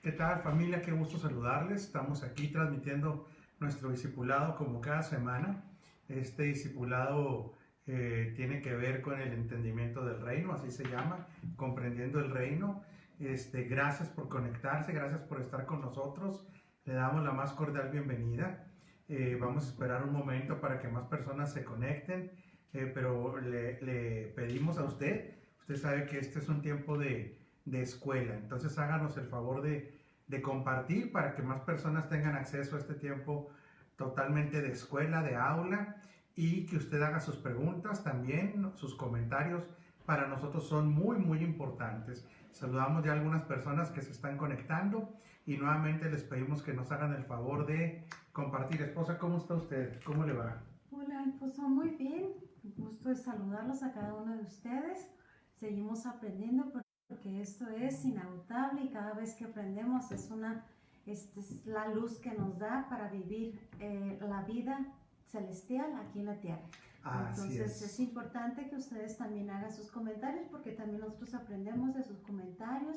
¿Qué tal, familia? Qué gusto saludarles. Estamos aquí transmitiendo nuestro discipulado como cada semana. Este discipulado tiene que ver con el entendimiento del reino, así se llama, comprendiendo el reino. Gracias por conectarse, gracias por estar con nosotros. Le damos la más cordial bienvenida. Vamos a esperar un momento para que más personas se conecten, pero le pedimos a usted sabe que este es un tiempo de escuela, entonces háganos el favor de compartir para que más personas tengan acceso a este tiempo totalmente de escuela, de aula, y que usted haga sus preguntas también, sus comentarios para nosotros son muy importantes. Saludamos ya a algunas personas que se están conectando y nuevamente les pedimos que nos hagan el favor de compartir. Esposa, ¿cómo está usted? ¿Cómo le va? Hola, esposo, muy bien. Gusto de saludarlos a cada uno de ustedes. Seguimos aprendiendo porque esto es inagotable y cada vez que aprendemos es la luz que nos da para vivir la vida celestial aquí en la tierra. Entonces es importante que ustedes también hagan sus comentarios porque también nosotros aprendemos de sus comentarios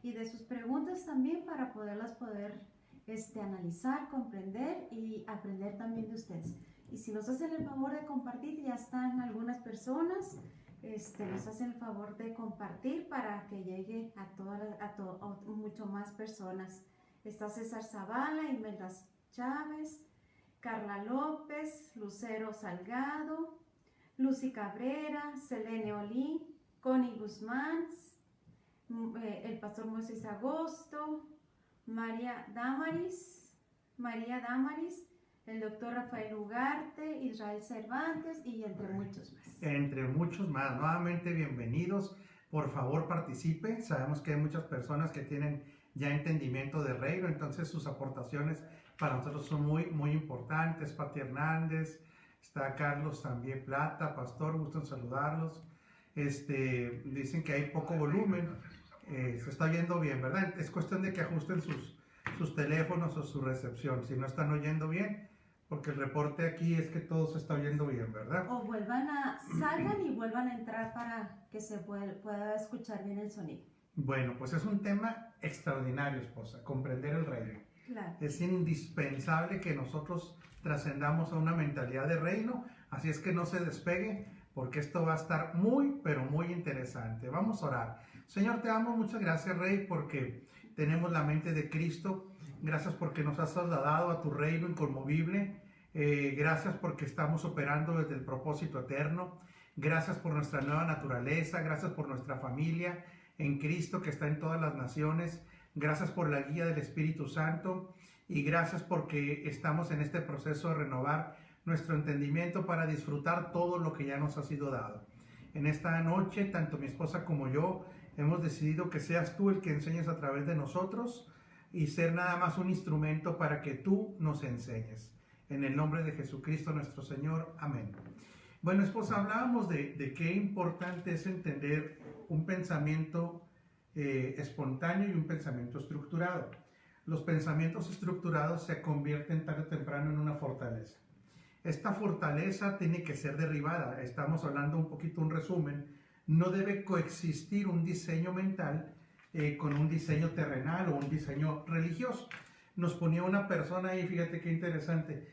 y de sus preguntas también para poder analizar, comprender y aprender también de ustedes. Y si nos hacen el favor de compartir, ya están algunas personas, nos hacen el favor de compartir para que llegue a mucho más personas. Está César Zavala, Imelda Chávez, Carla López, Lucero Salgado, Lucy Cabrera, Selene Olí, Connie Guzmán, el pastor Moisés Agosto, María Damaris, el doctor Rafael Ugarte, Israel Cervantes y entre muchos más. Entre muchos más. Nuevamente bienvenidos. Por favor participe. Sabemos que hay muchas personas que tienen ya entendimiento del reino, entonces sus aportaciones para nosotros son muy importantes. Pati Hernández, está Carlos también Plata, pastor, gusto en saludarlos. Dicen que hay poco volumen. Se está oyendo bien, ¿verdad? Es cuestión de que ajusten sus teléfonos o su recepción, si no están oyendo bien, porque el reporte aquí es que todo se está oyendo bien, ¿verdad? O salgan y vuelvan a entrar para que se pueda escuchar bien el sonido. Bueno, pues es un tema extraordinario, esposa, comprender el reino. Claro. Es indispensable que nosotros trascendamos a una mentalidad de reino, así es que no se despegue, porque esto va a estar pero muy interesante. Vamos a orar. Señor, te amo, muchas gracias, Rey, porque tenemos la mente de Cristo. Gracias porque nos has trasladado a tu reino inconmovible. Gracias porque estamos operando desde el propósito eterno. Gracias por nuestra nueva naturaleza. Gracias por nuestra familia en Cristo que está en todas las naciones. Gracias por la guía del Espíritu Santo. Y gracias porque estamos en este proceso de renovar nuestro entendimiento para disfrutar todo lo que ya nos ha sido dado. En esta noche, tanto mi esposa como yo hemos decidido que seas tú el que enseñes a través de nosotros y ser nada más un instrumento para que tú nos enseñes. En el nombre de Jesucristo nuestro Señor. Amén. Bueno, esposa, hablábamos de qué importante es entender un pensamiento espontáneo y un pensamiento estructurado. Los pensamientos estructurados se convierten tarde o temprano en una fortaleza. Esta fortaleza tiene que ser derribada. Estamos hablando un poquito, un resumen. No debe coexistir un diseño mental con un diseño terrenal o un diseño religioso. Nos ponía una persona ahí, fíjate qué interesante,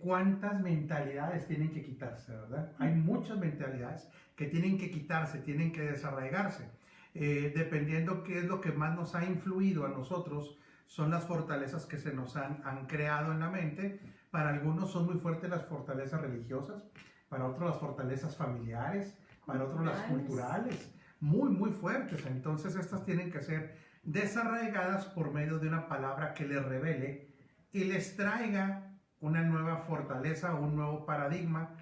cuántas mentalidades tienen que quitarse, ¿verdad? Hay muchas mentalidades que tienen que quitarse, tienen que desarraigarse. Dependiendo qué es lo que más nos ha influido a nosotros, son las fortalezas que se nos han creado en la mente. Para algunos son muy fuertes las fortalezas religiosas, para otros las fortalezas familiares, para otros las culturales, muy fuertes. Entonces estas tienen que ser desarraigadas por medio de una palabra que les revele y les traiga una nueva fortaleza, un nuevo paradigma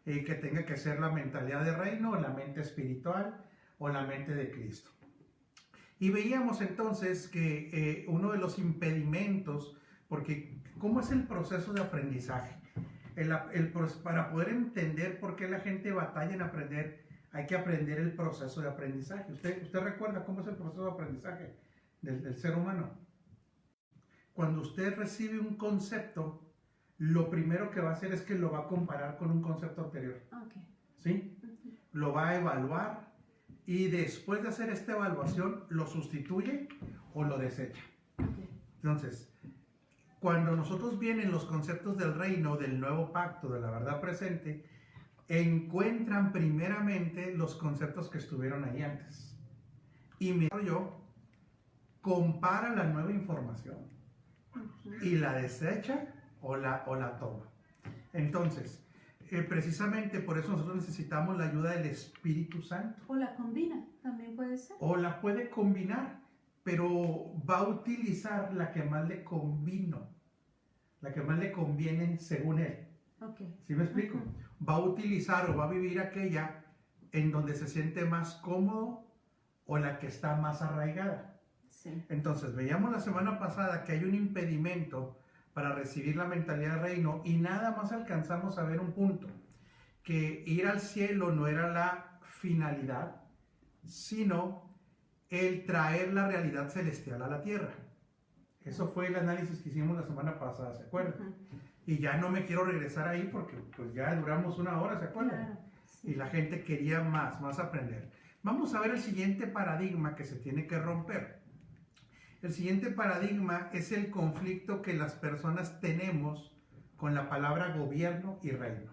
que tenga que ser la mentalidad de reino, la mente espiritual o la mente de Cristo. Y veíamos entonces que uno de los impedimentos, porque ¿cómo es el proceso de aprendizaje? Para poder entender por qué la gente batalla en aprender, hay que aprender el proceso de aprendizaje. ¿Usted recuerda cómo es el proceso de aprendizaje del ser humano? Cuando usted recibe un concepto, lo primero que va a hacer es que lo va a comparar con un concepto anterior. Okay. ¿Sí? Lo va a evaluar y después de hacer esta evaluación, lo sustituye o lo desecha. Entonces, cuando nosotros vienen los conceptos del reino, del nuevo pacto, de la verdad presente, encuentran primeramente los conceptos que estuvieron ahí antes. Y me yo, compara la nueva información y la desecha o la toma. Entonces, precisamente por eso nosotros necesitamos la ayuda del Espíritu Santo. O la combina, también puede ser. O la puede combinar, pero va a utilizar la que más le convino, la que más le conviene según él. Okay. ¿Sí me explico? Va a utilizar o va a vivir aquella en donde se siente más cómodo o la que está más arraigada. Sí. Entonces, veíamos la semana pasada que hay un impedimento para recibir la mentalidad del reino y nada más alcanzamos a ver un punto, que ir al cielo no era la finalidad, sino el traer la realidad celestial a la tierra. Eso fue el análisis que hicimos la semana pasada, ¿se acuerdan? Y ya no me quiero regresar ahí porque pues ya duramos 1 hora, ¿se acuerdan? Claro, sí. Y la gente quería más aprender. Vamos a ver el siguiente paradigma que se tiene que romper. El siguiente paradigma es el conflicto que las personas tenemos con la palabra gobierno y reino.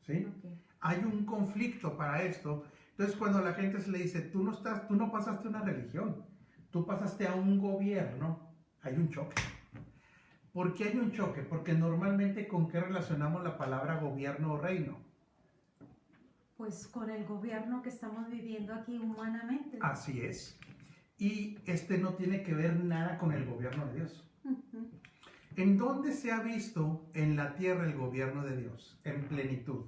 ¿Sí? Okay. Hay un conflicto para esto. Entonces, cuando la gente se le dice, tú no pasaste a una religión, tú pasaste a un gobierno, hay un choque. ¿Por qué hay un choque? Porque normalmente, ¿con qué relacionamos la palabra gobierno o reino? Pues con el gobierno que estamos viviendo aquí humanamente. Así es. Y este no tiene que ver nada con el gobierno de Dios. ¿En dónde se ha visto en la tierra el gobierno de Dios? En plenitud.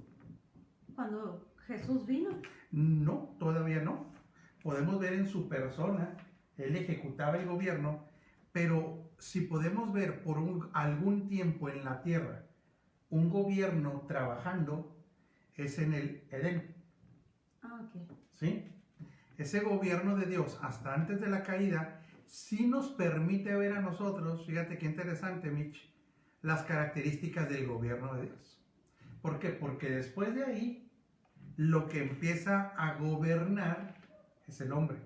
Cuando Jesús vino. No, todavía no. Podemos ver en su persona, él ejecutaba el gobierno, pero si podemos ver por algún tiempo en la tierra un gobierno trabajando, es en el Edén. Ok. ¿Sí? Ese gobierno de Dios, hasta antes de la caída, sí nos permite ver a nosotros, fíjate qué interesante, Mitch, las características del gobierno de Dios. ¿Por qué? Porque después de ahí, lo que empieza a gobernar es el hombre.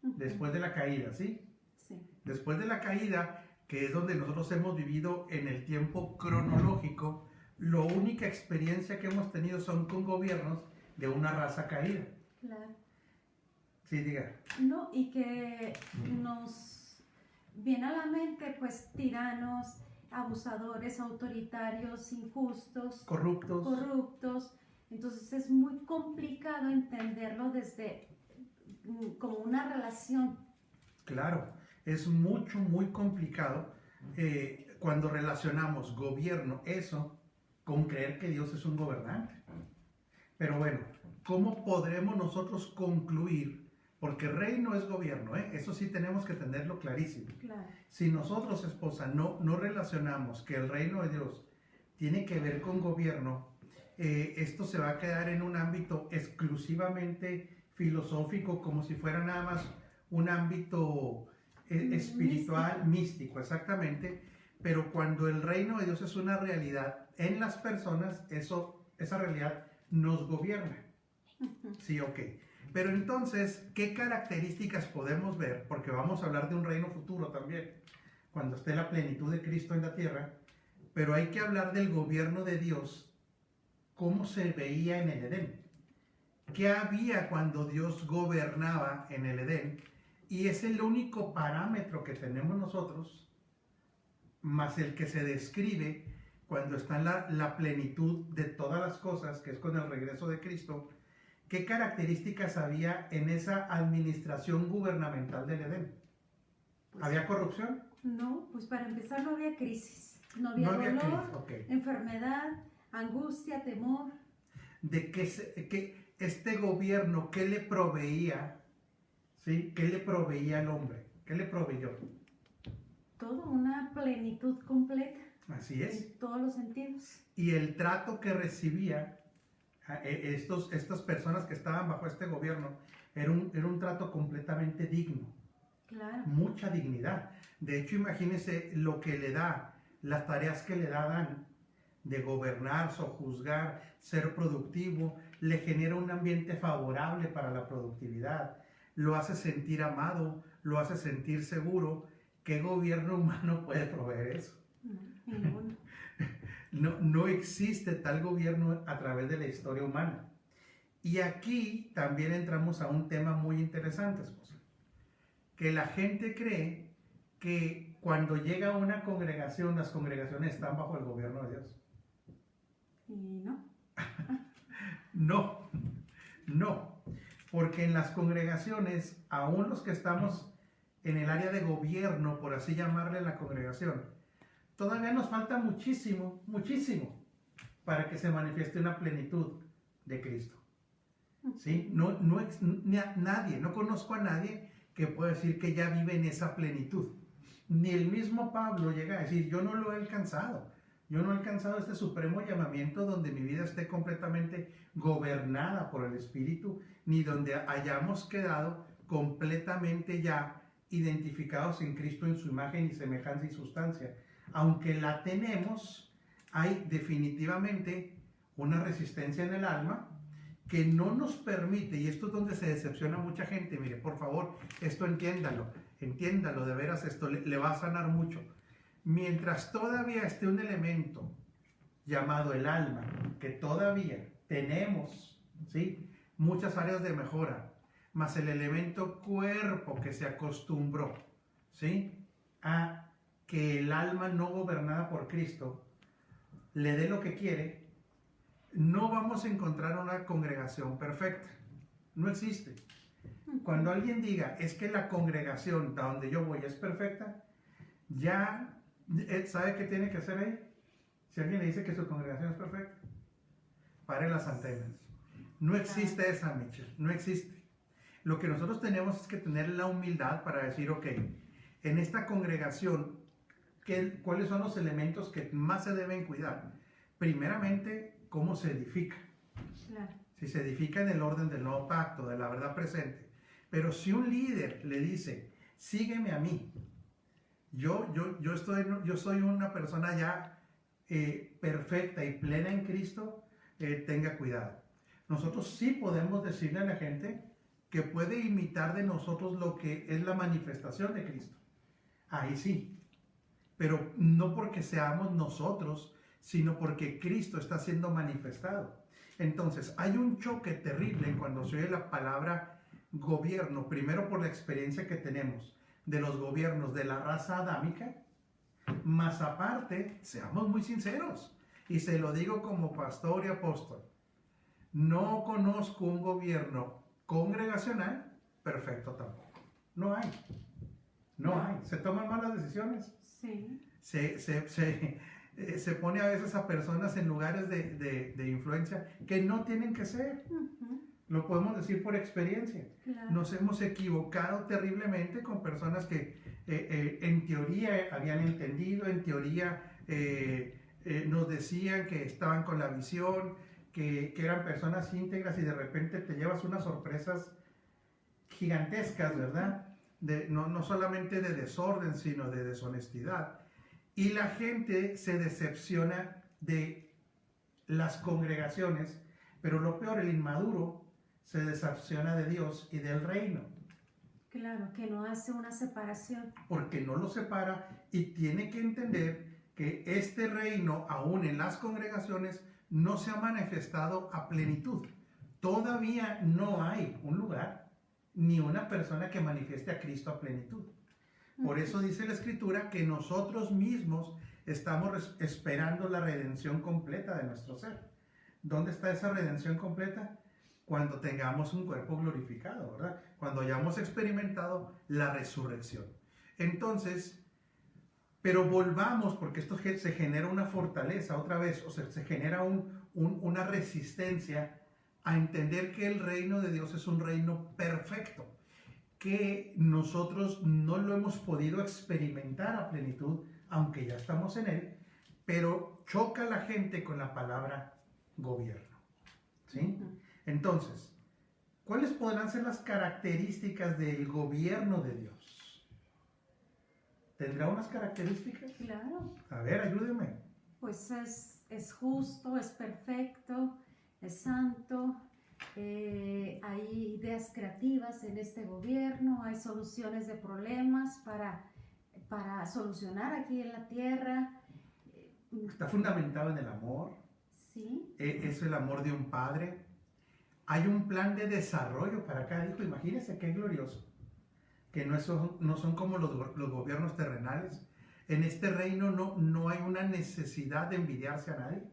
Después de la caída, ¿sí? Sí. Después de la caída, que es donde nosotros hemos vivido en el tiempo cronológico, la única experiencia que hemos tenido son con gobiernos de una raza caída. Claro. Sí, diga. No, y que nos viene a la mente, pues, tiranos, abusadores, autoritarios, injustos, corruptos. Entonces es muy complicado entenderlo desde como una relación. Claro, es muy complicado cuando relacionamos gobierno, eso, con creer que Dios es un gobernante. Pero bueno, ¿cómo podremos nosotros concluir? Porque reino es gobierno, eso sí tenemos que tenerlo clarísimo. Claro. Si nosotros, esposa, no relacionamos que el reino de Dios tiene que ver con gobierno, esto se va a quedar en un ámbito exclusivamente filosófico, como si fuera nada más un ámbito espiritual, místico, exactamente. Pero cuando el reino de Dios es una realidad en las personas, esa realidad nos gobierna. Sí, ok. Pero entonces, ¿qué características podemos ver? Porque vamos a hablar de un reino futuro también, cuando esté la plenitud de Cristo en la tierra. Pero hay que hablar del gobierno de Dios, cómo se veía en el Edén. ¿Qué había cuando Dios gobernaba en el Edén? Y es el único parámetro que tenemos nosotros, más el que se describe cuando está en la plenitud de todas las cosas, que es con el regreso de Cristo. ¿Qué características había en esa administración gubernamental del Edén? Pues, ¿había corrupción? No, pues para empezar no había crisis, no había dolor, crisis, okay. Enfermedad, angustia, temor. De que este gobierno, ¿qué le proveía? ¿Sí? ¿Qué le proveía al hombre? ¿Qué le proveyó? Todo, una plenitud completa. Así es. En todos los sentidos. Y el trato que recibía estas personas que estaban bajo este gobierno era un trato completamente digno. Claro. Mucha dignidad. De hecho, imagínense lo que le da, las tareas que le da Adán, de gobernar, sojuzgar, ser productivo, le genera un ambiente favorable para la productividad, lo hace sentir amado, lo hace sentir seguro, ¿qué gobierno humano puede proveer eso? No, ninguno. No existe tal gobierno a través de la historia humana. Y aquí también entramos a un tema muy interesante, esposa, que la gente cree que cuando llega a una congregación, las congregaciones están bajo el gobierno de Dios. Y no. No, no, porque en las congregaciones, aún los que estamos en el área de gobierno, por así llamarle la congregación, todavía nos falta muchísimo, muchísimo para que se manifieste una plenitud de Cristo. ¿Sí? Nadie, no conozco a nadie que pueda decir que ya vive en esa plenitud. Ni el mismo Pablo llega a decir, yo no lo he alcanzado. Yo no he alcanzado este supremo llamamiento donde mi vida esté completamente gobernada por el Espíritu, ni donde hayamos quedado completamente ya identificados en Cristo en su imagen y semejanza y sustancia. Aunque la tenemos, hay definitivamente una resistencia en el alma que no nos permite, y esto es donde se decepciona mucha gente. Mire, por favor, esto entiéndalo, de veras esto le va a sanar mucho. Mientras todavía esté un elemento llamado el alma, que todavía tenemos, ¿sí?, muchas áreas de mejora, más el elemento cuerpo que se acostumbró, ¿sí?, a que el alma no gobernada por Cristo le dé lo que quiere, no vamos a encontrar una congregación perfecta. No existe. Cuando alguien diga, es que la congregación a donde yo voy es perfecta, ya ¿sabe qué tiene que hacer ahí? Si alguien le dice que su congregación es perfecta, pare las antenas. No existe esa, Michelle, no existe. Lo que nosotros tenemos es que tener la humildad para decir, ok, en esta congregación, ¿cuáles son los elementos que más se deben cuidar? Primeramente, ¿cómo se edifica? Claro. Si se edifica en el orden del nuevo pacto, de la verdad presente. Pero si un líder le dice, sígueme a mí, yo soy una persona ya perfecta y plena en Cristo, tenga cuidado. Nosotros sí podemos decirle a la gente que puede imitar de nosotros lo que es la manifestación de Cristo. Ahí sí. Pero no porque seamos nosotros, sino porque Cristo está siendo manifestado. Entonces, hay un choque terrible cuando se oye la palabra gobierno, primero por la experiencia que tenemos de los gobiernos de la raza adámica, más aparte, seamos muy sinceros, y se lo digo como pastor y apóstol, no conozco un gobierno congregacional perfecto tampoco. No hay. No hay. Se toman malas decisiones. Sí. Se pone a veces a personas en lugares de influencia que no tienen que ser. Lo podemos decir por experiencia. Claro. Nos hemos equivocado terriblemente con personas que en teoría habían entendido, en teoría nos decían que estaban con la visión, que eran personas íntegras, y de repente te llevas unas sorpresas gigantescas, ¿verdad? No solamente de desorden, sino de deshonestidad. Y la gente se decepciona de las congregaciones, pero lo peor, el inmaduro se decepciona de Dios y del reino. Claro, que no hace una separación. Porque no lo separa, y tiene que entender que este reino, aún en las congregaciones, no se ha manifestado a plenitud. Todavía no hay un lugar ni una persona que manifieste a Cristo a plenitud. Por eso dice la Escritura que nosotros mismos estamos esperando la redención completa de nuestro ser. ¿Dónde está esa redención completa? Cuando tengamos un cuerpo glorificado, ¿verdad? Cuando hayamos experimentado la resurrección. Entonces, pero volvamos, porque esto se genera una fortaleza otra vez, o sea, se genera una resistencia a entender que el reino de Dios es un reino perfecto, que nosotros no lo hemos podido experimentar a plenitud, aunque ya estamos en él, pero choca a la gente con la palabra gobierno, ¿sí? Entonces, ¿cuáles podrán ser las características del gobierno de Dios? ¿Tendrá unas características? Claro. A ver, ayúdeme. Pues es justo, es perfecto, es santo. Hay ideas creativas en este gobierno, hay soluciones de problemas para para solucionar aquí en la tierra. Está fundamentado en el amor. Sí. Es el amor de un padre. Hay un plan de desarrollo para cada hijo. Imagínense qué glorioso. Que no son como los gobiernos terrenales. En este reino no hay una necesidad de envidiarse a nadie.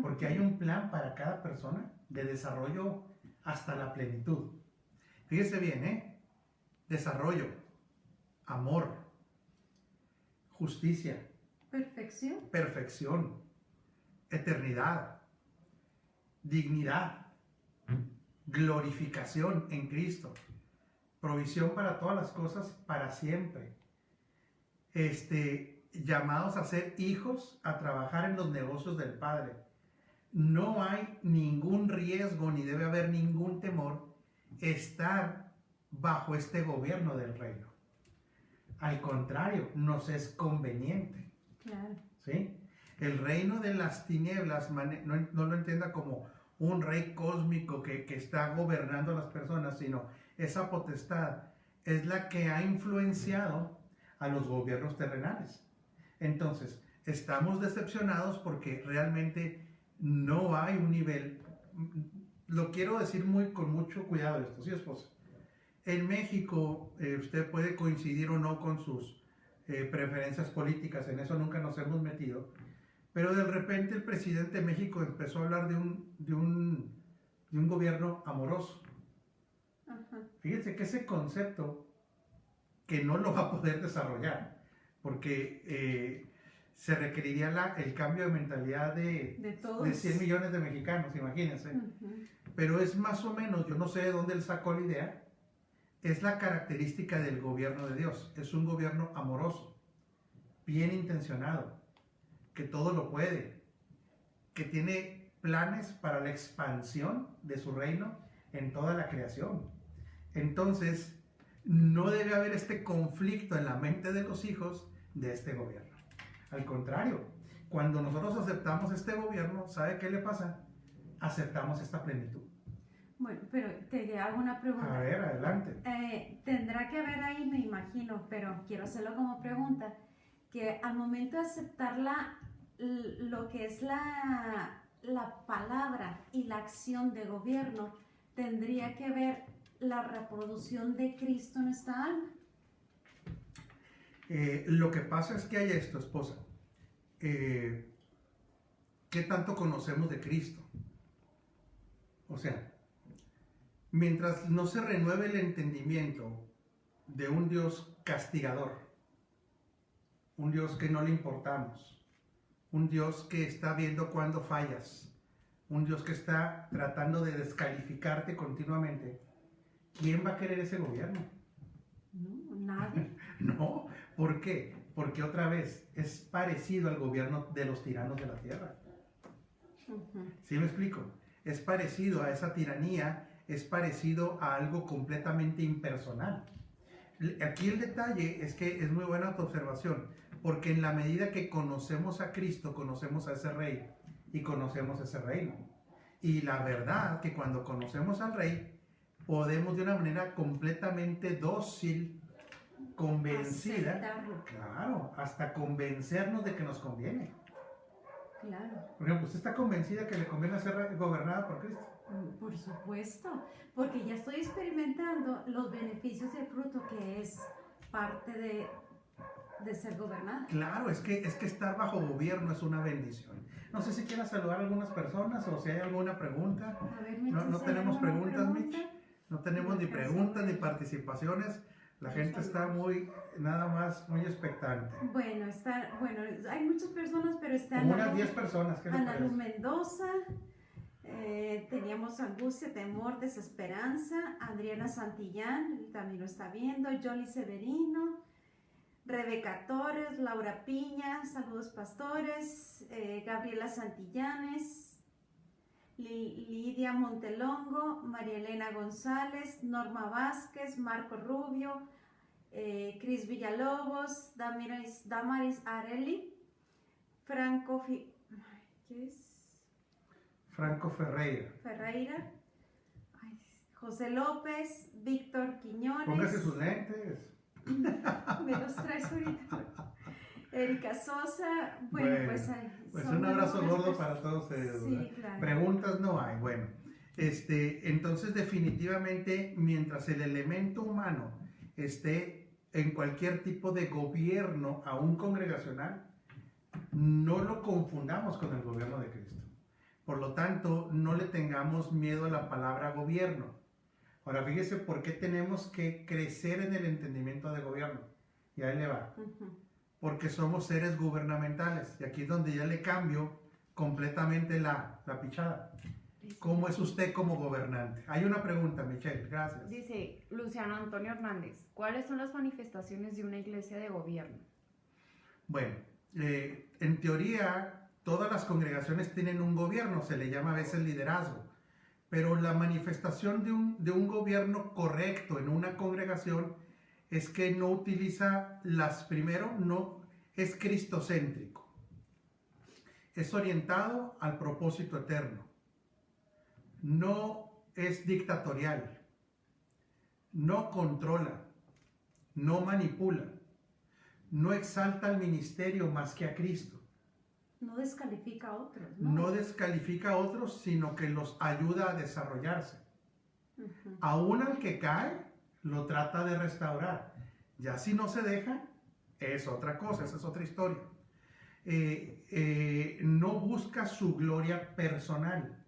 Porque hay un plan para cada persona de desarrollo hasta la plenitud. Fíjese bien, desarrollo, amor, justicia, perfección, eternidad, dignidad, glorificación en Cristo, provisión para todas las cosas para siempre. Llamados a ser hijos, a trabajar en los negocios del Padre. No hay ningún riesgo ni debe haber ningún temor estar bajo este gobierno del reino. Al contrario, nos es conveniente. Claro. ¿Sí? El reino de las tinieblas, no lo entienda como un rey cósmico que está gobernando a las personas, sino esa potestad es la que ha influenciado a los gobiernos terrenales. Entonces, estamos decepcionados porque realmente no hay un nivel, lo quiero decir con mucho cuidado esto, ¿sí, esposa? En México, usted puede coincidir o no con sus preferencias políticas, en eso nunca nos hemos metido, pero de repente el presidente de México empezó a hablar de un gobierno amoroso. Ajá. Fíjense que ese concepto que no lo va a poder desarrollar, porque se requeriría el cambio de mentalidad de 100 millones de mexicanos, imagínense. Pero es más o menos, yo no sé de dónde él sacó la idea, es la característica del gobierno de Dios. Es un gobierno amoroso, bien intencionado, que todo lo puede, que tiene planes para la expansión de su reino en toda la creación. Entonces, no debe haber este conflicto en la mente de los hijos de este gobierno. Al contrario, cuando nosotros aceptamos este gobierno, ¿sabe qué le pasa? Aceptamos esta plenitud. Bueno, pero te hago una pregunta. A ver, adelante. Tendrá que haber ahí, me imagino, pero quiero hacerlo como pregunta, que al momento de aceptar lo que es la palabra y la acción de gobierno, tendría que ver la reproducción de Cristo en esta alma. Lo que pasa es que hay esto, esposa. ¿Qué tanto conocemos de Cristo? O sea, mientras no se renueve el entendimiento de un Dios castigador, un Dios que no le importamos, un Dios que está viendo cuando fallas, un Dios que está tratando de descalificarte continuamente, ¿quién va a querer ese gobierno? No, nadie. No, ¿por qué? Porque otra vez es parecido al gobierno de los tiranos de la tierra. ¿Sí me explico? Es parecido a esa tiranía, es parecido a algo completamente impersonal. Aquí el detalle es que es muy buena tu observación, porque en la medida que conocemos a Cristo, conocemos a ese rey y conocemos ese reino. Y la verdad que cuando conocemos al rey, podemos de una manera completamente dócil, convencida, aceptarlo. Claro, hasta convencernos de que nos conviene. Claro. Por ejemplo, ¿usted está convencida que le conviene ser gobernada por Cristo? Por supuesto, porque ya estoy experimentando los beneficios del fruto que es parte de ser gobernada. Claro, es que estar bajo gobierno es una bendición. No sé si quieras saludar a algunas personas o si hay alguna pregunta. A ver, No tenemos preguntas, Mitch. No tenemos ni ¿Acaso? preguntas ni participaciones. La gente está muy expectante. Bueno, hay muchas personas, pero está Como unas 10 personas, ¿qué les Ana Luz parece? Mendoza, teníamos angustia, temor, desesperanza, Adriana Santillán, también lo está viendo, Johnny Severino, Rebeca Torres, Laura Piña, saludos pastores, Gabriela Santillanes, Lidia Montelongo, María Elena González, Norma Vázquez, Marco Rubio, Cris Villalobos, Damaris Areli, Franco Ferreira, José López, Víctor Quiñones. Póngase sus lentes. me los traes ahorita. Erika Sosa, bueno, pues son un abrazo algunas gordo para todos ellos. Sí, ¿verdad? claro. Preguntas no hay. Bueno, entonces definitivamente mientras el elemento humano esté en cualquier tipo de gobierno, aún congregacional, no lo confundamos con el gobierno de Cristo. Por lo tanto, no le tengamos miedo a la palabra gobierno. Ahora, fíjese por qué tenemos que crecer en el entendimiento de gobierno. Y ahí le va. Porque somos seres gubernamentales. Y aquí es donde ya le cambio completamente la pichada. ¿Cómo es usted como gobernante? Hay una pregunta, Michelle, gracias. Dice Luciano Antonio Hernández, ¿cuáles son las manifestaciones de una iglesia de gobierno? Bueno, en teoría, todas las congregaciones tienen un gobierno, se le llama a veces liderazgo, pero la manifestación de un gobierno correcto en una congregación es que no utiliza no es cristocéntrico, es orientado al propósito eterno, no es dictatorial, no controla, no manipula, no exalta al ministerio más que a Cristo. No descalifica a otros, ¿no? No descalifica a otros, sino que los ayuda a desarrollarse. Aún al que cae, lo trata de restaurar. Ya si no se deja, es otra cosa, esa es otra historia. No busca su gloria personal.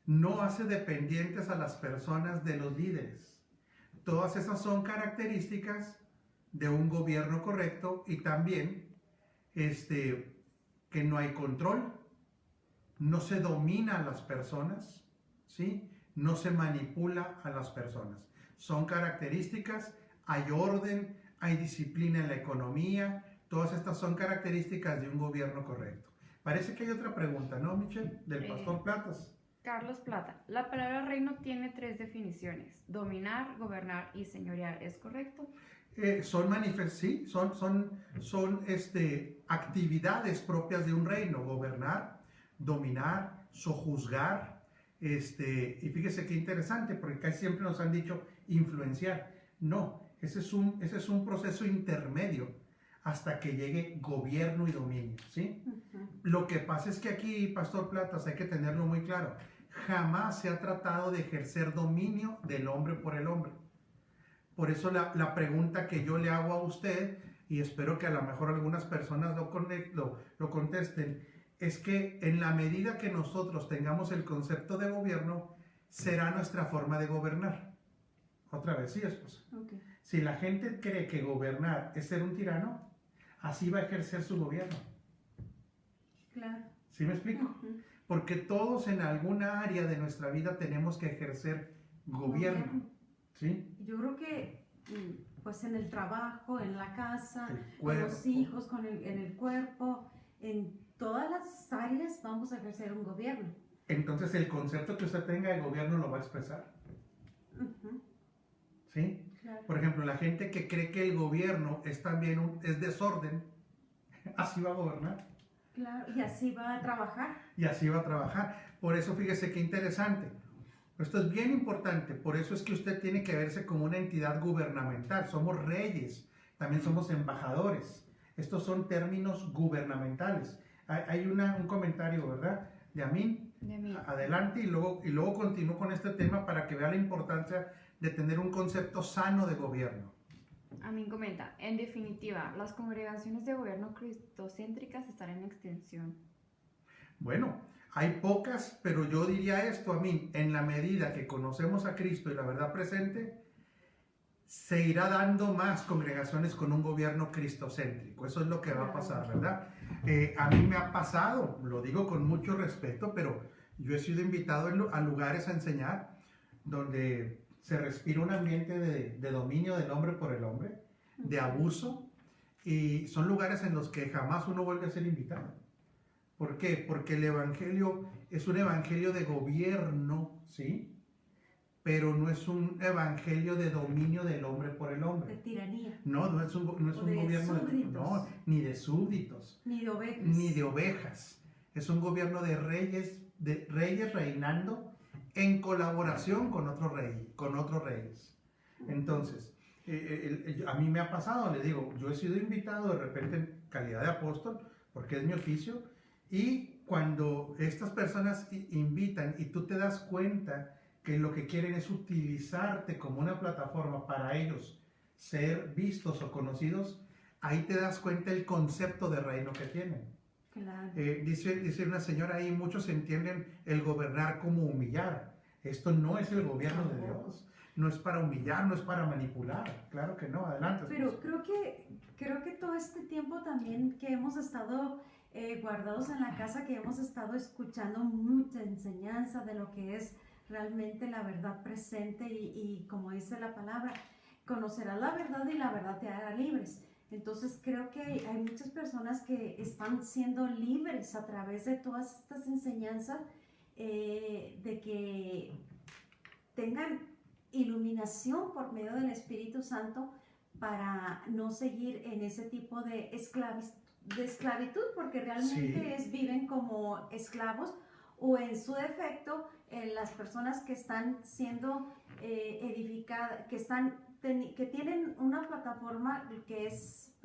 No hace dependientes a las personas de los líderes. Todas esas son características de un gobierno correcto y también que no hay control, no se domina a las personas, ¿sí? No se manipula a las personas. Son características, hay orden, hay disciplina en la economía, todas estas son características de un gobierno correcto. Parece que hay otra pregunta, ¿no, Michelle? Del Pastor Platas. Carlos Plata, la palabra reino tiene 3 definiciones, dominar, gobernar y señorear, ¿es correcto? Son actividades propias de un reino: gobernar, dominar, sojuzgar, y fíjese qué interesante, porque casi siempre nos han dicho influenciar. No, ese es un proceso intermedio hasta que llegue gobierno y dominio, ¿sí? Lo que pasa es que aquí, Pastor Platas, hay que tenerlo muy claro, jamás se ha tratado de ejercer dominio del hombre por el hombre. Por eso la pregunta que yo le hago a usted, y espero que a lo mejor algunas personas lo contesten, es que en la medida que nosotros tengamos el concepto de gobierno, será nuestra forma de gobernar. Otra vez, sí, esposa. Okay. Si la gente cree que gobernar es ser un tirano, así va a ejercer su gobierno. Claro. ¿Sí me explico? Porque todos en alguna área de nuestra vida tenemos que ejercer gobierno. ¿Sí? Yo creo que pues en el trabajo, en la casa, con los hijos, en el cuerpo, en todas las áreas vamos a ejercer un gobierno. Entonces el concepto que usted tenga de gobierno lo va a expresar. ¿Sí? Claro. Por ejemplo, la gente que cree que el gobierno es también es desorden, así va a gobernar. Claro, y así va a trabajar. Y así va a trabajar. Por eso fíjese qué interesante. Esto es bien importante, por eso es que usted tiene que verse como una entidad gubernamental. Somos reyes, también somos embajadores. Estos son términos gubernamentales. Hay un comentario, ¿verdad? De Amin. Adelante y luego continúo con este tema para que vea la importancia de tener un concepto sano de gobierno. Amin comenta, en definitiva, las congregaciones de gobierno cristocéntricas están en extensión. Bueno, hay pocas, pero yo diría esto, Amin, en la medida que conocemos a Cristo y la verdad presente, se irá dando más congregaciones con un gobierno cristocéntrico. Eso es lo que va a pasar, ¿verdad? A mí me ha pasado, lo digo con mucho respeto, pero yo he sido invitado a lugares a enseñar donde se respira un ambiente de dominio del hombre por el hombre, de abuso, y son lugares en los que jamás uno vuelve a ser invitado. ¿Por qué? Porque el evangelio es un evangelio de gobierno, ¿sí? Pero no es un evangelio de dominio del hombre por el hombre. De tiranía. No es un gobierno súbditos. ni de súbditos. Ni de ovejas. Ni de ovejas. Es un gobierno de reyes reinando en colaboración con otros reyes. Entonces, A mí me ha pasado, le digo, yo he sido invitado de repente en calidad de apóstol, porque es mi oficio, y cuando estas personas invitan y tú te das cuenta que lo que quieren es utilizarte como una plataforma para ellos ser vistos o conocidos, ahí te das cuenta el concepto de reino que tienen. Claro. Dice una señora ahí, muchos entienden el gobernar como humillar. Esto no es el gobierno de Dios. No es para humillar, no es para manipular. Claro que no, adelante. Pero creo que todo este tiempo también que hemos estado guardados en la casa, que hemos estado escuchando mucha enseñanza de lo que es realmente la verdad presente y como dice la palabra, conocerás la verdad y la verdad te hará libres. Entonces creo que hay muchas personas que están siendo libres a través de todas estas enseñanzas, de que tengan iluminación por medio del Espíritu Santo para no seguir en ese tipo de esclavitud, porque realmente viven como esclavos, o en su defecto las personas que están siendo edificadas, que tienen una plataforma que es,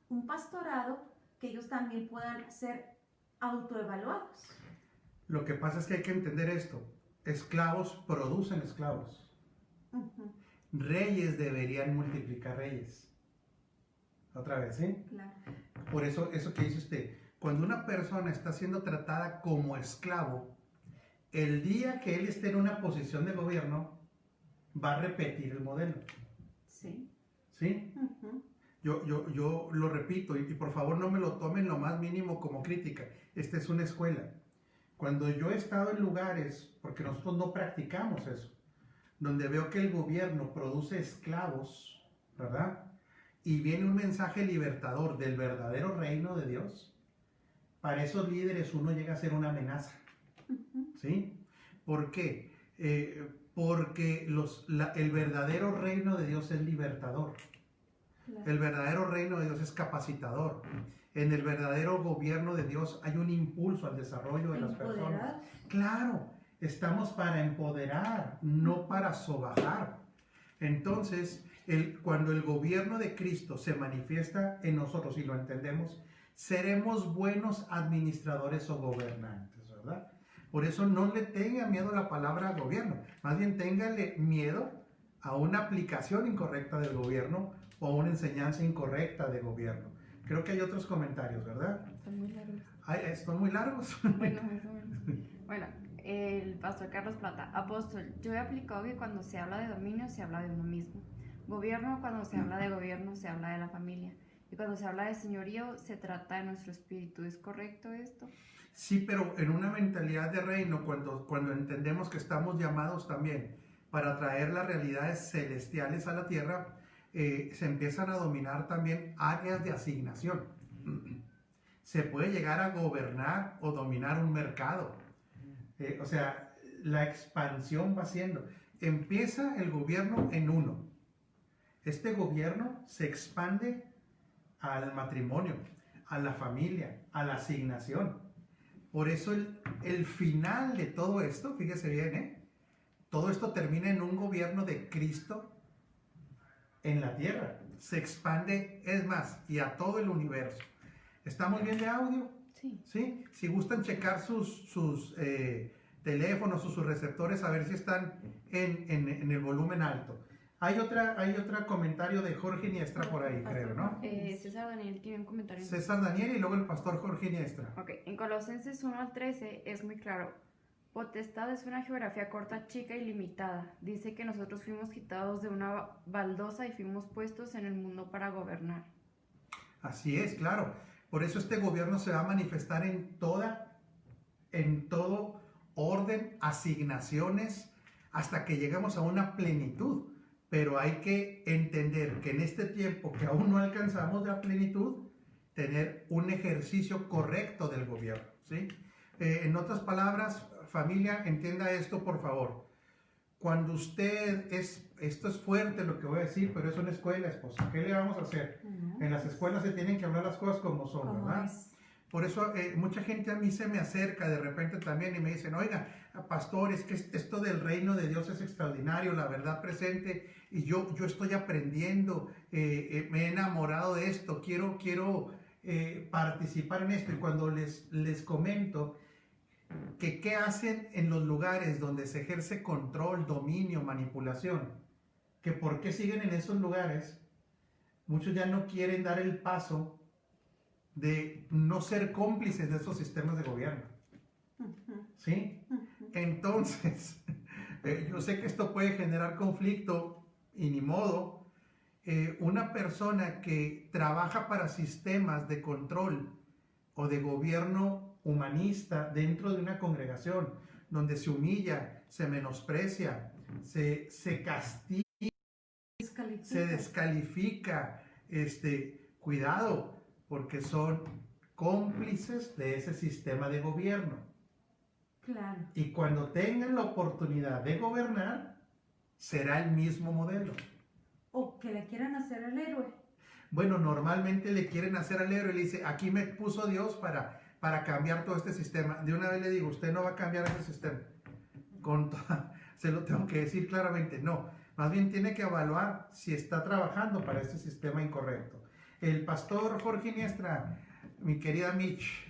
un pastorado, que ellos también puedan ser autoevaluados. Lo que pasa es que hay que entender esto. Esclavos producen esclavos. Uh-huh. Reyes deberían multiplicar reyes. Otra vez, ¿sí? Claro. Por eso que dice usted, cuando una persona está siendo tratada como esclavo, el día que él esté en una posición de gobierno, va a repetir el modelo. Sí. ¿Sí? Uh-huh. Yo lo repito, y por favor no me lo tomen lo más mínimo como crítica. Esta es una escuela. Cuando yo he estado en lugares, porque nosotros no practicamos eso, donde veo que el gobierno produce esclavos, ¿verdad? Y viene un mensaje libertador del verdadero reino de Dios, para esos líderes uno llega a ser una amenaza. ¿Sí? ¿Por qué? Porque el verdadero reino de Dios es libertador. Claro. El verdadero reino de Dios es capacitador. En el verdadero gobierno de Dios hay un impulso al desarrollo de las personas. Claro, estamos para empoderar, no para sobajar. Entonces, cuando el gobierno de Cristo se manifiesta en nosotros y lo entendemos, seremos buenos administradores o gobernantes, ¿verdad? Por eso no le tenga miedo a la palabra gobierno, más bien téngale miedo a una aplicación incorrecta del gobierno o a una enseñanza incorrecta de gobierno. Creo que hay otros comentarios, ¿verdad? Están muy largos. ¿Están muy largos? Bueno, más o menos. Bueno, el pastor Carlos Plata. Apóstol, yo he aplicado que cuando se habla de dominio se habla de uno mismo. Gobierno, cuando se habla de gobierno se habla de la familia. Y cuando se habla de señorío se trata de nuestro espíritu. ¿Es correcto esto? Sí, pero en una mentalidad de reino, cuando entendemos que estamos llamados también para traer las realidades celestiales a la tierra, se empiezan a dominar también áreas de asignación. Se puede llegar a gobernar o dominar un mercado. O sea, la expansión va siendo. Empieza el gobierno en uno. Este gobierno se expande al matrimonio, a la familia, a la asignación. Por eso el final de todo esto, fíjese bien, todo esto termina en un gobierno de Cristo en la tierra. Se expande, es más, y a todo el universo. ¿Estamos bien de audio? Sí. ¿Sí? Si gustan checar sus teléfonos o sus receptores, a ver si están en el volumen alto. Hay otro comentario de Jorge Iniestra por ahí, creo, ¿no? César Daniel tiene un comentario. César Daniel y luego el pastor Jorge Iniestra. Ok, en Colosenses 1 al 13 es muy claro. Potestad es una geografía corta, chica y limitada. Dice que nosotros fuimos quitados de una baldosa y fuimos puestos en el mundo para gobernar. Así es, claro. Por eso este gobierno se va a manifestar en todo orden, asignaciones, hasta que lleguemos a una plenitud. Pero hay que entender que en este tiempo que aún no alcanzamos la plenitud, tener un ejercicio correcto del gobierno, ¿sí? En otras palabras, familia, entienda esto por favor. Cuando esto es fuerte lo que voy a decir, pero es una escuela, esposa. ¿Qué le vamos a hacer? En las escuelas se tienen que hablar las cosas como son, ¿verdad? Por eso mucha gente a mí se me acerca de repente también y me dicen, oiga, pastor, es que esto del reino de Dios es extraordinario, la verdad presente y yo estoy aprendiendo, me he enamorado de esto, quiero participar en esto. Y cuando les comento que qué hacen en los lugares donde se ejerce control, dominio, manipulación, que por qué siguen en esos lugares, muchos ya no quieren dar el paso de no ser cómplices de esos sistemas de gobierno. ¿Sí? Entonces, yo sé que esto puede generar conflicto y ni modo. Una persona que trabaja para sistemas de control o de gobierno humanista dentro de una congregación donde se humilla, se menosprecia, se castiga, se descalifica, cuidado, porque son cómplices de ese sistema de gobierno. Claro. Y cuando tengan la oportunidad de gobernar, será el mismo modelo. O que le quieran hacer el héroe. Bueno, normalmente le quieren hacer al héroe y le dice, aquí me puso Dios para cambiar todo este sistema. De una vez le digo, usted no va a cambiar ese sistema. Se lo tengo que decir claramente, no. Más bien tiene que evaluar si está trabajando para este sistema incorrecto. El pastor Jorge Iniestra, mi querida Mitch.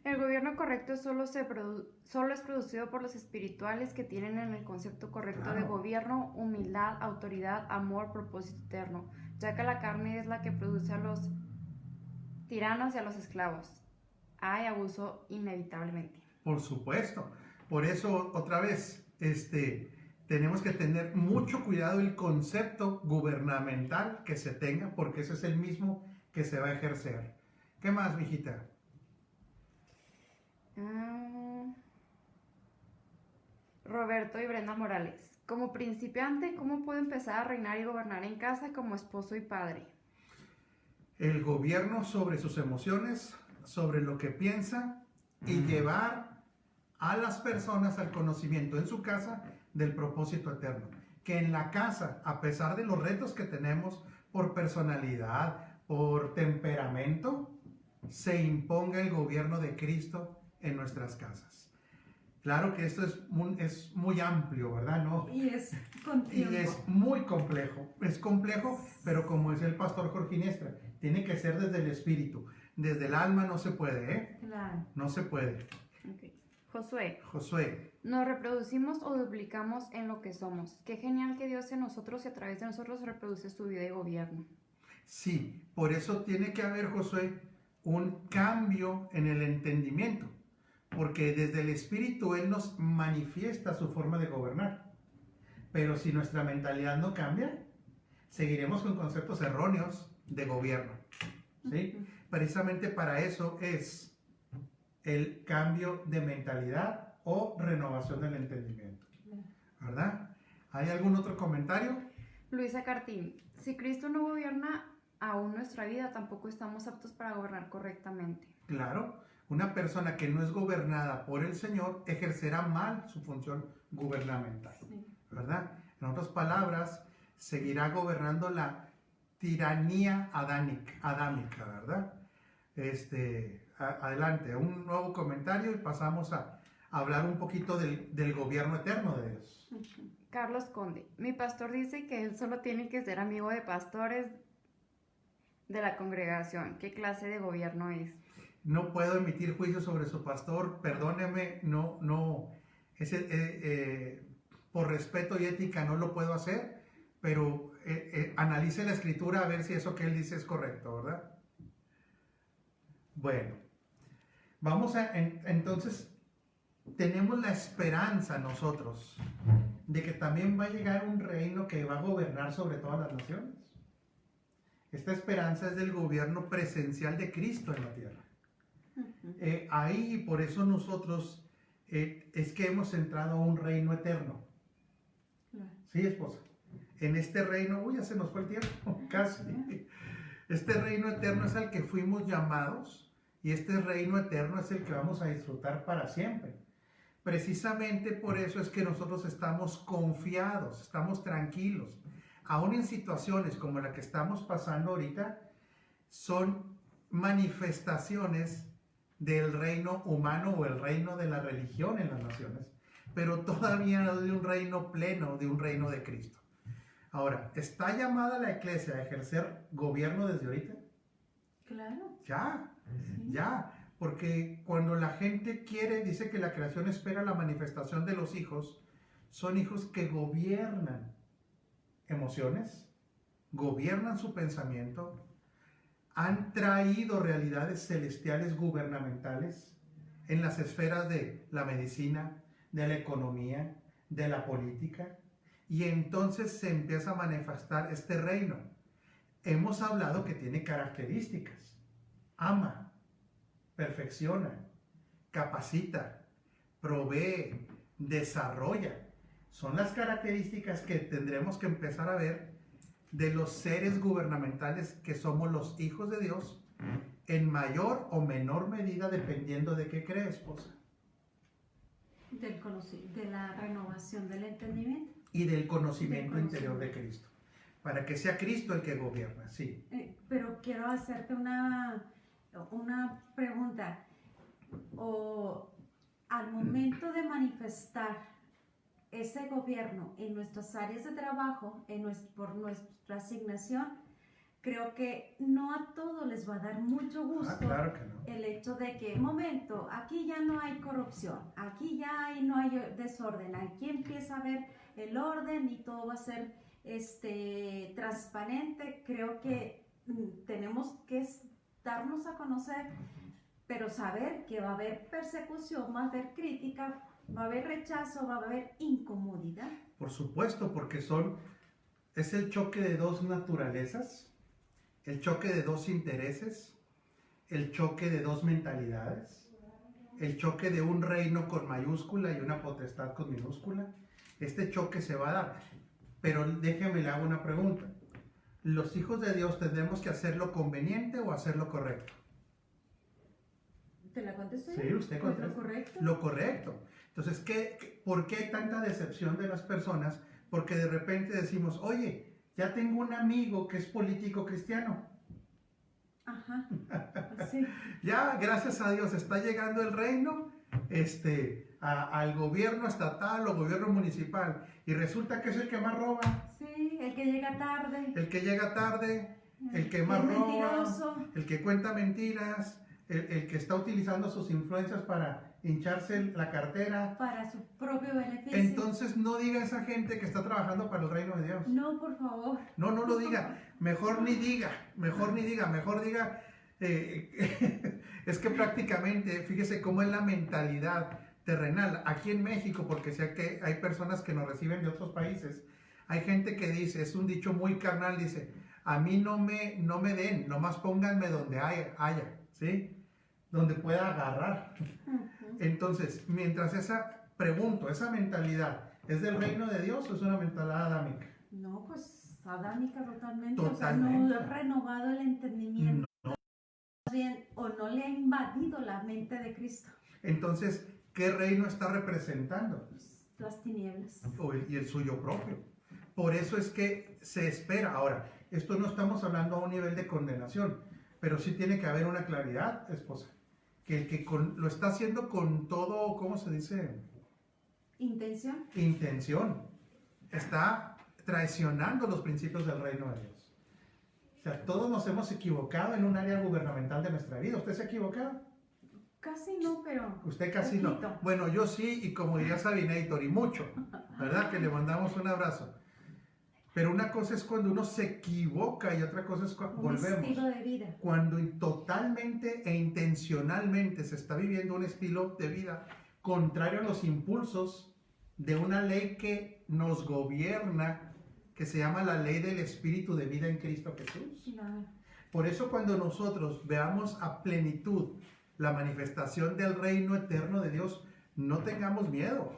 El gobierno correcto solo es producido por los espirituales que tienen en el concepto correcto de gobierno, humildad, autoridad, amor, propósito eterno, ya que la carne es la que produce a los tiranos y a los esclavos. Hay abuso inevitablemente. Por supuesto. Por eso, otra vez, tenemos que tener mucho cuidado el concepto gubernamental que se tenga, porque ese es el mismo que se va a ejercer. ¿Qué más, mijita? Roberto y Brenda Morales. Como principiante, ¿cómo puedo empezar a reinar y gobernar en casa como esposo y padre? El gobierno sobre sus emociones, sobre lo que piensa y llevar a las personas al conocimiento en su casa del propósito eterno. Que en la casa, a pesar de los retos que tenemos por personalidad, por temperamento, se imponga el gobierno de Cristo en nuestras casas. Claro que esto es muy amplio, ¿verdad? ¿No? Y es con tiempo. Y es muy complejo. Es complejo, pero como decía el pastor Jorge Iniestra, tiene que ser desde el espíritu. Desde el alma no se puede, ¿eh? Claro. No se puede. Okay. Josué. Nos reproducimos o duplicamos en lo que somos. Qué genial que Dios en nosotros y a través de nosotros reproduce su vida y gobierno. Sí, por eso tiene que haber, Josué, un cambio en el entendimiento. Porque desde el espíritu Él nos manifiesta su forma de gobernar. Pero si nuestra mentalidad no cambia, seguiremos con conceptos erróneos de gobierno. ¿Sí? Precisamente para eso es el cambio de mentalidad o renovación del entendimiento. ¿Verdad? ¿Hay algún otro comentario? Luisa Cartín. Si Cristo no gobierna aún nuestra vida, tampoco estamos aptos para gobernar correctamente. Claro. Una persona que no es gobernada por el Señor ejercerá mal su función gubernamental, ¿verdad? En otras palabras, seguirá gobernando la tiranía adámica, ¿verdad? Adelante, un nuevo comentario y pasamos a hablar un poquito del gobierno eterno de Dios. Carlos Conde. Mi pastor dice que él solo tiene que ser amigo de pastores de la congregación. ¿Qué clase de gobierno es? No puedo emitir juicio sobre su pastor, perdóneme, por respeto y ética no lo puedo hacer, pero analice la escritura a ver si eso que él dice es correcto, ¿verdad? Bueno, entonces, tenemos la esperanza nosotros de que también va a llegar un reino que va a gobernar sobre todas las naciones. Esta esperanza es del gobierno presencial de Cristo en la tierra. Ahí, por eso nosotros es que hemos entrado a un reino eterno. ¿Sí, esposa? En este reino, ya se nos fue el tiempo, casi. Este reino eterno es al que fuimos llamados y este reino eterno es el que vamos a disfrutar para siempre. Precisamente por eso es que nosotros estamos confiados, estamos tranquilos. Aún en situaciones como la que estamos pasando ahorita, son manifestaciones del reino humano o el reino de la religión en las naciones, pero todavía no de un reino pleno, de un reino de Cristo. Ahora, ¿está llamada la iglesia a ejercer gobierno desde ahorita? Claro. Ya, Sí. ya. Porque cuando la gente quiere, dice que la creación espera la manifestación de los hijos, son hijos que gobiernan emociones, gobiernan su pensamiento, han traído realidades celestiales gubernamentales en las esferas de la medicina, de la economía, de la política, y entonces se empieza a manifestar este reino. Hemos hablado que tiene características: ama, perfecciona, capacita, provee, desarrolla. Son las características que tendremos que empezar a ver de los seres gubernamentales que somos los hijos de Dios, en mayor o menor medida dependiendo de qué cree, esposa. De la renovación del entendimiento. Y del conocimiento interior de Cristo. Para que sea Cristo el que gobierna, sí. Pero quiero hacerte una pregunta. Al momento de manifestar ese gobierno en nuestras áreas de trabajo, por nuestra asignación, creo que no a todos les va a dar mucho gusto Claro que no. el hecho de que, momento, aquí ya no hay corrupción, aquí ya no hay desorden, aquí empieza a haber el orden y todo va a ser transparente. Creo que tenemos que darnos a conocer, pero saber que va a haber persecución, va a haber crítica, va a haber rechazo, va a haber incomodidad. Por supuesto, porque es el choque de dos naturalezas, el choque de dos intereses, el choque de dos mentalidades, el choque de un reino con mayúscula y una potestad con minúscula. Este choque se va a dar. Pero déjeme le hago una pregunta. ¿Los hijos de Dios tendremos que hacer lo conveniente o hacer lo correcto? ¿Te la contesté? Sí, usted contesta. ¿Lo correcto? Lo correcto. Entonces, ¿por qué hay tanta decepción de las personas? Porque de repente decimos, oye, ya tengo un amigo que es político cristiano. Ajá, sí. Ya, gracias a Dios, está llegando el reino al gobierno estatal o gobierno municipal. Y resulta que es el que más roba. Sí, el que llega tarde. El que llega tarde, el que más roba, mentiroso. el que cuenta mentiras, el que está utilizando sus influencias para hincharse la cartera. Para su propio beneficio. Entonces no diga a esa gente que está trabajando para el reino de Dios. No, por favor. No lo diga. Mejor diga. Es que prácticamente, fíjese cómo es la mentalidad terrenal. Aquí en México, porque sé que hay personas que nos reciben de otros países, hay gente que dice, es un dicho muy carnal, dice, a mí no me den, nomás pónganme donde haya, ¿sí? Donde pueda agarrar. Entonces, mientras esa mentalidad es del reino de Dios, o es una mentalidad adámica. No, pues adámica totalmente. Totalmente. O sea, no ha renovado el entendimiento. No. Bien, o no le ha invadido la mente de Cristo. Entonces, ¿qué reino está representando? Las tinieblas. Y el suyo propio. Por eso es que se espera. Ahora, esto no estamos hablando a un nivel de condenación, pero sí tiene que haber una claridad, esposa. Que el que lo está haciendo con todo, ¿cómo se dice? ¿Intención? Intención. Está traicionando los principios del reino de Dios. O sea, todos nos hemos equivocado en un área gubernamental de nuestra vida. ¿Usted se ha equivocado? Casi no, pero... Usted casi poquito. no. Bueno, yo sí, y como diría Sabinator, y mucho, ¿verdad? Que le mandamos un abrazo. Pero una cosa es cuando uno se equivoca y otra cosa es cuando volvemos. Un estilo de vida. Cuando totalmente e intencionalmente se está viviendo un estilo de vida contrario a los impulsos de una ley que nos gobierna, que se llama la ley del espíritu de vida en Cristo Jesús. Claro. Por eso cuando nosotros veamos a plenitud la manifestación del reino eterno de Dios, no tengamos miedo.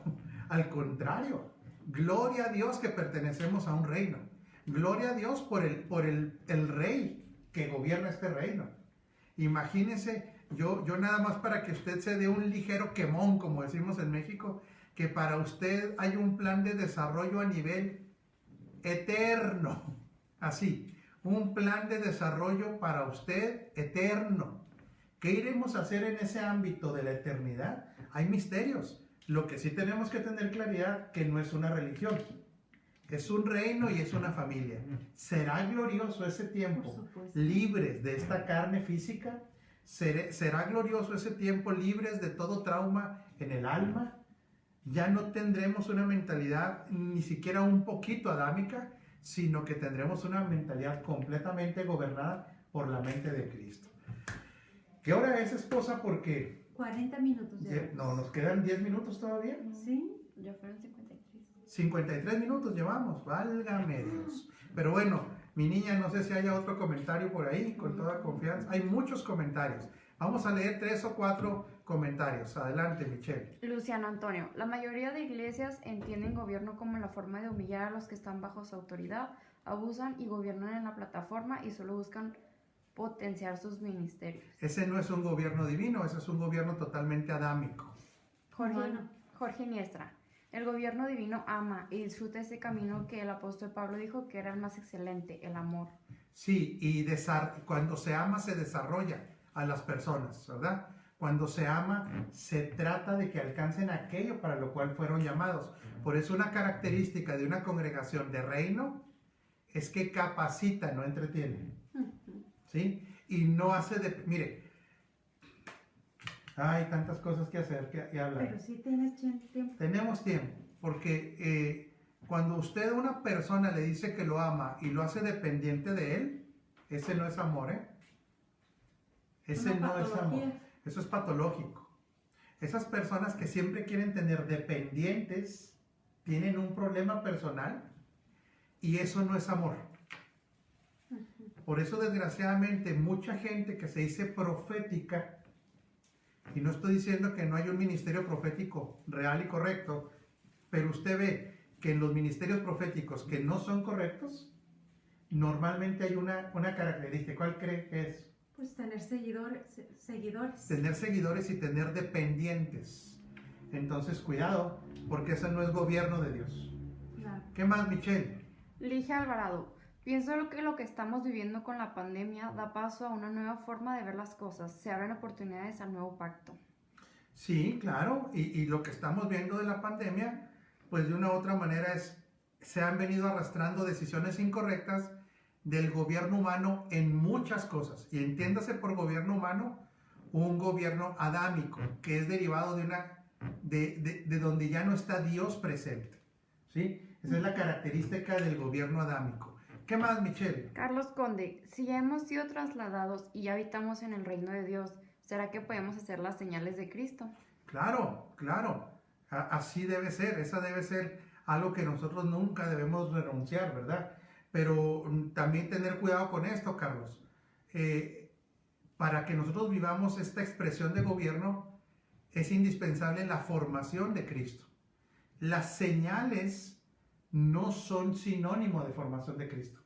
Al contrario, gloria a Dios que pertenecemos a un reino. Gloria a Dios por el rey que gobierna este reino. Imagínese, yo nada más para que usted se dé un ligero quemón, como decimos en México, que para usted hay un plan de desarrollo a nivel eterno. Así, un plan de desarrollo para usted eterno. ¿Qué iremos a hacer en ese ámbito de la eternidad? Hay misterios. Lo que sí tenemos que tener claridad que no es una religión, Es un reino y es una familia. ¿Será glorioso ese Por tiempo supuesto. libres de esta carne física? ¿Será glorioso ese tiempo libres de todo trauma en el alma? Ya no tendremos una mentalidad ni siquiera un poquito adámica, sino que tendremos una mentalidad completamente gobernada por la mente de Cristo. ¿Qué hora es, esposa? Porque 40 minutos ya. no, nos quedan 10 minutos todavía. ¿Sí? Ya fueron 53. 53 minutos llevamos, válgame Dios. Pero bueno, mi niña, no sé si haya otro comentario por ahí, con toda confianza. Hay muchos comentarios. Vamos a leer 3 o 4 comentarios. Adelante, Michelle. Luciano Antonio, la mayoría de iglesias entienden gobierno como la forma de humillar a los que están bajo su autoridad, abusan y gobiernan en la plataforma y solo buscan potenciar sus ministerios. Ese no es un gobierno divino, ese es un gobierno totalmente adámico. Bueno. Jorge Niestra, el gobierno divino ama y disfruta ese camino que el apóstol Pablo dijo que era el más excelente, el amor. Sí, y cuando se ama se desarrolla a las personas, ¿verdad? Cuando se ama se trata de que alcancen aquello para lo cual fueron llamados. Por eso una característica de una congregación de reino es que capacita, no entretiene. ¿Sí? Y no hace de... Mire, hay tantas cosas que hacer que hablar. Pero sí tienes tiempo. Tenemos tiempo, porque cuando usted a una persona le dice que lo ama y lo hace dependiente de él, ese no es amor, ¿eh? Ese Una no es amor. patología. Eso es patológico. Esas personas que siempre quieren tener dependientes tienen un problema personal y eso no es amor. Por eso, desgraciadamente, mucha gente que se dice profética, y no estoy diciendo que no haya un ministerio profético real y correcto, pero usted ve que en los ministerios proféticos que no son correctos, normalmente hay una característica. ¿Cuál cree que es? Pues tener seguidores. Tener seguidores y tener dependientes. Entonces, cuidado, porque ese no es gobierno de Dios. Claro. ¿Qué más, Michelle? Ligia Alvarado, pienso que lo que estamos viviendo con la pandemia da paso a una nueva forma de ver las cosas, se abren oportunidades al nuevo pacto. Sí, claro, y lo que estamos viendo de la pandemia, pues de una u otra manera se han venido arrastrando decisiones incorrectas del gobierno humano en muchas cosas. Y entiéndase por gobierno humano un gobierno adámico, que es derivado de donde ya no está Dios presente. ¿Sí? Esa es la característica del gobierno adámico. ¿Qué más, Michelle? Carlos Conde, si ya hemos sido trasladados y ya habitamos en el reino de Dios, ¿será que podemos hacer las señales de Cristo? Claro, claro. Así debe ser. Esa debe ser algo que nosotros nunca debemos renunciar, ¿verdad? Pero también tener cuidado con esto, Carlos. Para que nosotros vivamos esta expresión de gobierno, es indispensable la formación de Cristo. Las señales no son sinónimo de formación de Cristo.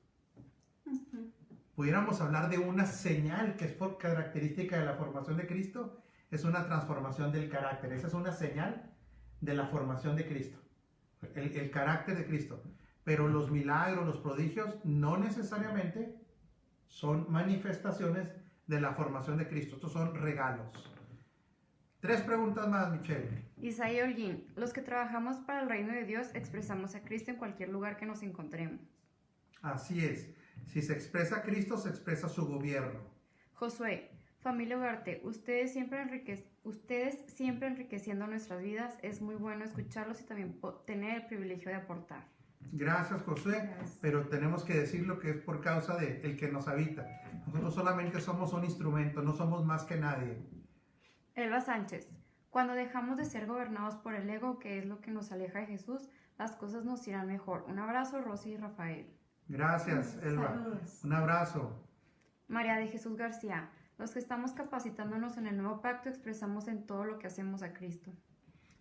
Pudiéramos hablar de una señal que es por característica de la formación de Cristo, es una transformación del carácter. Esa es una señal de la formación de Cristo, el carácter de Cristo. Pero los milagros, los prodigios, no necesariamente son manifestaciones de la formación de Cristo. Estos son regalos. 3 preguntas más, Michelle. Isaías Holguín, los que trabajamos para el reino de Dios expresamos a Cristo en cualquier lugar que nos encontremos. Así es. Si se expresa a Cristo, se expresa su gobierno. Josué, familia Ugarte, ustedes siempre enriqueciendo nuestras vidas. Es muy bueno escucharlos y también tener el privilegio de aportar. Gracias, Josué, Gracias. pero tenemos que decirlo que es por causa de el que nos habita. Nosotros solamente somos un instrumento, no somos más que nadie. Elba Sánchez, cuando dejamos de ser gobernados por el ego, que es lo que nos aleja de Jesús, las cosas nos irán mejor. Un abrazo, Rosy y Rafael. Gracias, Elba. Saludos. Un abrazo. María de Jesús García, los que estamos capacitándonos en el nuevo pacto expresamos en todo lo que hacemos a Cristo.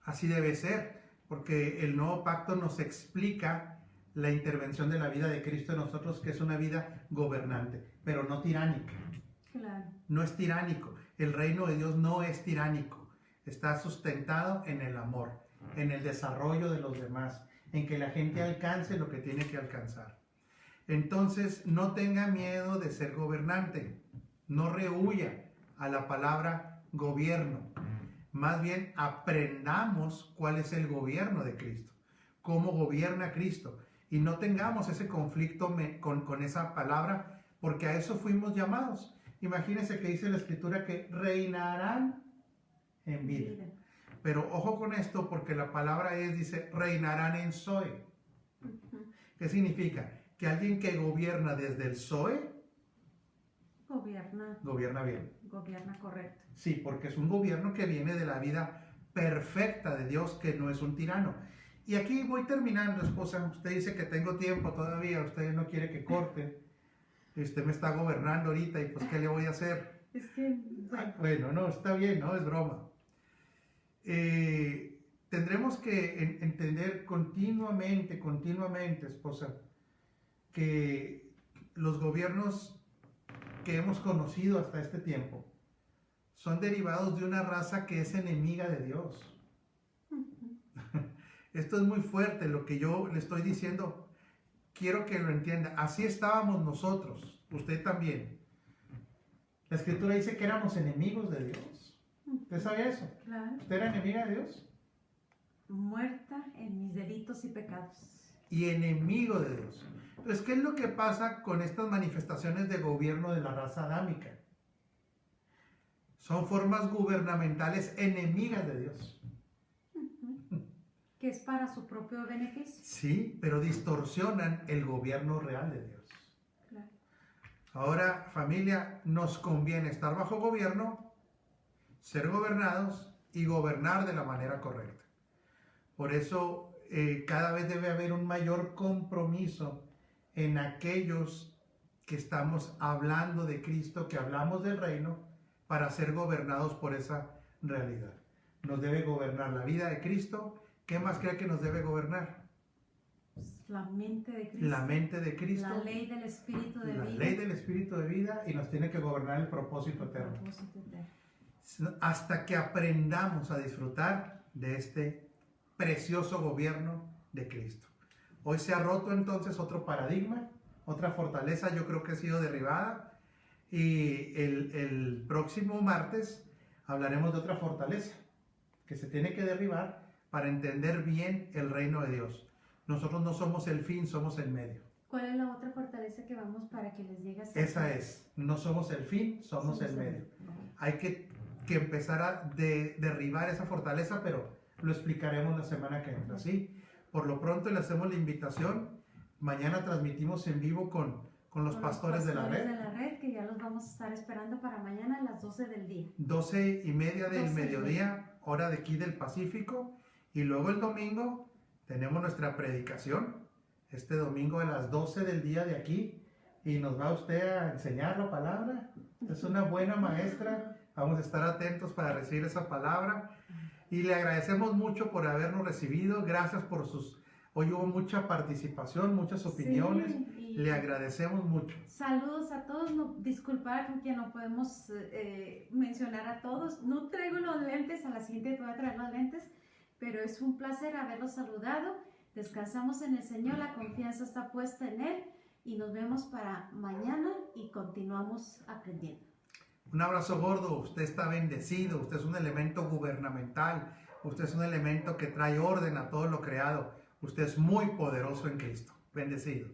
Así debe ser, porque el nuevo pacto nos explica la intervención de la vida de Cristo en nosotros, que es una vida gobernante, pero no tiránica. Claro. No es tiránico. El reino de Dios no es tiránico. Está sustentado en el amor, en el desarrollo de los demás, en que la gente alcance lo que tiene que alcanzar. Entonces, no tenga miedo de ser gobernante. No rehuya a la palabra gobierno. Más bien, aprendamos cuál es el gobierno de Cristo, cómo gobierna Cristo. y no tengamos ese conflicto con esa palabra, porque a eso fuimos llamados. Imagínense que dice la Escritura que reinarán en vida. Pero ojo con esto, porque la palabra dice, reinarán en Zoe. ¿Qué significa? Que alguien que gobierna desde el Zoe, gobierna bien. Gobierna correcto. Sí, porque es un gobierno que viene de la vida perfecta de Dios, que no es un tirano. Y aquí voy terminando, esposa. Usted dice que tengo tiempo todavía, usted no quiere que corte. Usted me está gobernando ahorita y pues, ¿qué le voy a hacer? Es que, bueno, no, está bien, no, es broma. Tendremos que entender continuamente, esposa, que los gobiernos que hemos conocido hasta este tiempo son derivados de una raza que es enemiga de Dios. Esto es muy fuerte lo que yo le estoy diciendo. Quiero que lo entienda. Así estábamos nosotros, usted también. La Escritura dice que éramos enemigos de Dios. ¿Usted sabe eso? Claro. ¿Usted era enemiga de Dios? Muerta en mis delitos y pecados. Y enemigo de Dios. Entonces, ¿qué es lo que pasa con estas manifestaciones de gobierno de la raza adámica? Son formas gubernamentales enemigas de Dios. Que es para su propio beneficio. Sí, pero distorsionan el gobierno real de Dios. Claro. Ahora, familia, nos conviene estar bajo gobierno, ser gobernados y gobernar de la manera correcta. Por eso, cada vez debe haber un mayor compromiso en aquellos que estamos hablando de Cristo, que hablamos del reino, para ser gobernados por esa realidad. Nos debe gobernar la vida de Cristo. ¿Qué más cree que nos debe gobernar? Pues la mente de Cristo. La mente de Cristo. La ley del Espíritu de vida. La ley del Espíritu de vida, y nos tiene que gobernar el propósito eterno. Hasta que aprendamos a disfrutar de este precioso gobierno de Cristo. Hoy se ha roto entonces otro paradigma, otra fortaleza, yo creo que ha sido derribada, y el próximo martes hablaremos de otra fortaleza que se tiene que derribar para entender bien el reino de Dios. Nosotros no somos el fin, somos el medio. ¿Cuál es la otra fortaleza que vamos para que les llegue a ser? Esa es, no somos el fin, somos el medio. Hay que empezar a derribar esa fortaleza, pero lo explicaremos la semana que entra, ¿sí? Por lo pronto le hacemos la invitación. Mañana transmitimos en vivo con los pastores de la red. Que ya los vamos a estar esperando para mañana a las 12 del día. 12:30 del mediodía, hora de aquí del Pacífico. Y luego el domingo tenemos nuestra predicación. Este domingo a las 12 del día de aquí. Y nos va usted a enseñar la palabra. Es una buena maestra. Vamos a estar atentos para recibir esa palabra. Y le agradecemos mucho por habernos recibido. Gracias por sus... Hoy hubo mucha participación, muchas opiniones. Sí, le agradecemos mucho. Saludos a todos. No, disculpar que no podemos mencionar a todos. No traigo los lentes. A la siguiente te voy a traer los lentes. Pero es un placer haberlos saludado. Descansamos en el Señor. La confianza está puesta en Él. Y nos vemos para mañana y continuamos aprendiendo. Un abrazo gordo, usted está bendecido, usted es un elemento gubernamental, usted es un elemento que trae orden a todo lo creado, usted es muy poderoso en Cristo, bendecido.